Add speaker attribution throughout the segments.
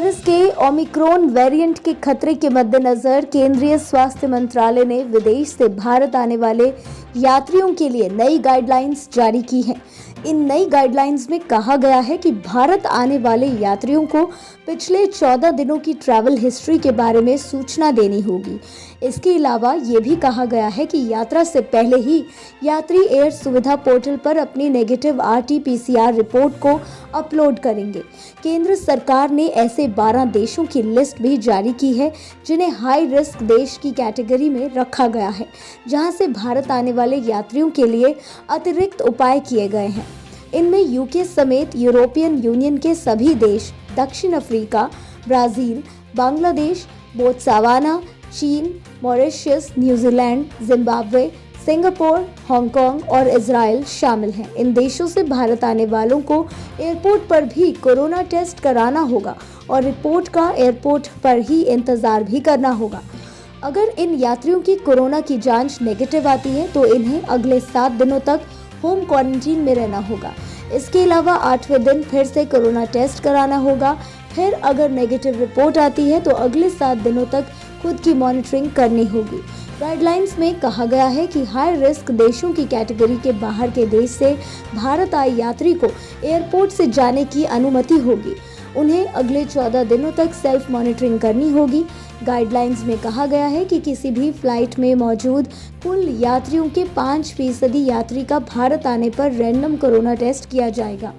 Speaker 1: Virus के Omicron variant के खतरे के मद्देनजर केंद्रीय स्वास्थ्य मंत्रालय ने विदेश से भारत आने वाले यात्रियों के लिए नई गाइडलाइंस जारी की हैं। इन नई गाइडलाइंस में कहा गया है कि भारत आने वाले यात्रियों को पिछले 14 दिनों की ट्रैवल हिस्ट्री के बारे में सूचना देनी होगी। इसके अलावा ये भी कहा गया है कि यात्रा से पहले ही यात्री एयर सुविधा पोर्टल पर अपनी नेगेटिव RT-PCR रिपोर्ट को अपलोड करेंगे। केंद्र सरकार ने ऐसे 12 देशों की लिस्ट भी जारी की है जिन्हें हाई रिस्क देश की कैटेगरी में रखा गया है, जहां से भारत आने वाले यात्रियों के लिए अतिरिक्त उपाय किए गए हैं। इनमें यूके समेत यूरोपियन यूनियन के सभी देश, दक्षिण अफ्रीका, ब्राजील, बांग्लादेश, बोत्सवाना, चीन, Mauritius, New Zealand, Zimbabwe, Singapore, Hong Kong और इजराइल शामिल हैं। इन देशों से भारत आने वालों को एयरपोर्ट पर भी कोरोना टेस्ट कराना होगा और रिपोर्ट का एयरपोर्ट पर ही इंतजार भी करना होगा। अगर इन यात्रियों की कोरोना की जांच नेगेटिव आती है तो इन्हें अगले 7 दिनों तक होम क्वारंटीन में रहना होगा। इसके अलावा 8वें दिन फिर से कोरोना टेस्ट कराना होगा। फिर अगर नेगेटिव रिपोर्ट आती है तो अगले 7 दिनों तक खुद की मॉनिटरिंग करनी होगी। गाइडलाइंस में कहा गया है कि हाई रिस्क देशों की कैटेगरी के बाहर के देश से भारत आए यात्री को एयरपोर्ट से जाने की अनुमति होगी। उन्हें अगले 14 दिनों तक सेल्फ मॉनिटरिंग करनी होगी। गाइडलाइंस में कहा गया है कि किसी भी फ्लाइट में मौजूद कुल यात्रियों के 5% यात्री का भारत आने पर रैंडम कोरोना टेस्ट किया जाएगा।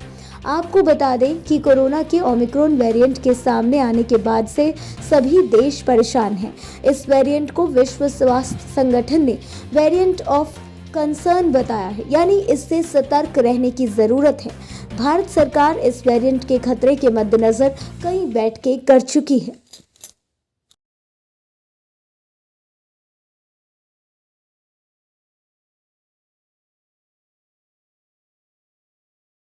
Speaker 1: आपको बता दें कि कोरोना के ओमिक्रॉन वेरिएंट के सामने आने के बाद से सभी देश परेशान हैं। इस वेरिएंट को विश्व स्वास्थ्य संगठन ने वेरिएंट ऑफ कंसर्न बताया है, यानी इससे सतर्क रहने की जरूरत है। भारत सरकार इस वेरिएंट के खतरे के मद्देनजर कई बैठकें कर चुकी है।